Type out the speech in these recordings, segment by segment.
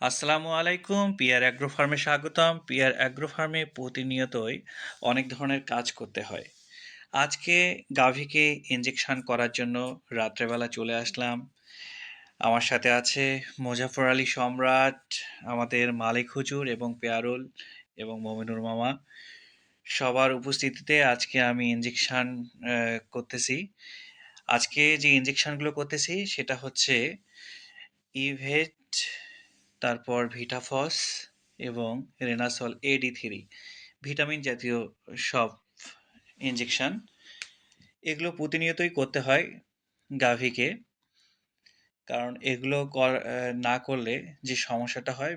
আসসালামু আলাইকুম। Peer agro ফার্মে স্বাগতম। পিয়ার অ্যাগ্রো ফার্মে প্রতিনিয়তই অনেক ধরনের কাজ করতে হয়। আজকে গাভীকে ইনজেকশন করার জন্য রাত্রেবেলা চলে আসলাম। আমার সাথে আছে মোজাফফর আলী সম্রাট, আমাদের মালিক হুজুর এবং পেয়ারুল এবং মমিনুর মামা। সবার উপস্থিতিতে আজকে আমি ইনজেকশন করতেছি। আজকে যে ইনজেকশনগুলো করতেছি সেটা হচ্ছে ইভেট, তারপর ভিটাফস এবং রেনাসল AD3 ভিটামিন জাতীয় সব ইনজেকশন। এগুলো প্রতিনিয়তই করতে হয় গাভীকে, কারণ এগুলো না করলে যে সমস্যাটা হয়,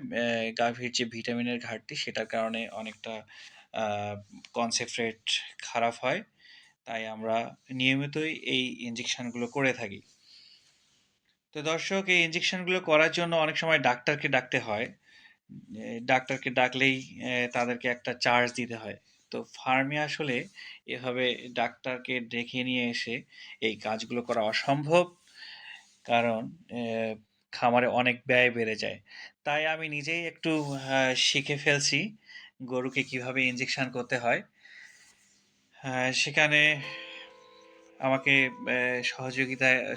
গাভীর যে ভিটামিনের ঘাটতি সেটার কারণে অনেকটা কনসেপ্ট রেট খারাপ হয়। তাই আমরা নিয়মিতই এই ইনজেকশনগুলো করে থাকি। তো দর্শক, এই ইনজেকশনগুলো করার জন্য অনেক সময় ডাক্তারকে ডাকতে হয়। ডাক্তারকে ডাকলেই তাদেরকে একটা চার্জ দিতে হয়। তো ফার্মে আসলে এভাবে ডাক্তারকে ডেকে নিয়ে এসে এই কাজগুলো করা অসম্ভব। কারণ খামারে অনেক ব্যয় বেড়ে যায়। তাই আমি নিজেই একটু শিখে ফেলছি গরুকে কিভাবে ইনজেকশন করতে হয়। সেখানে আমাকে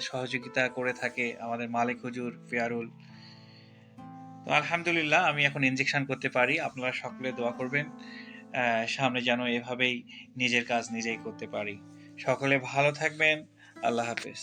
সহযোগিতা করে থাকে আমাদের মালিক হুজুর পেয়ারুল। তো আলহামদুলিল্লাহ আমি এখন ইনজেকশন করতে পারি। আপনারা সকলে দোয়া করবেন সামনে যেন এভাবেই নিজের কাজ নিজেই করতে পারি। সকলে ভালো থাকবেন। আল্লাহ হাফেজ।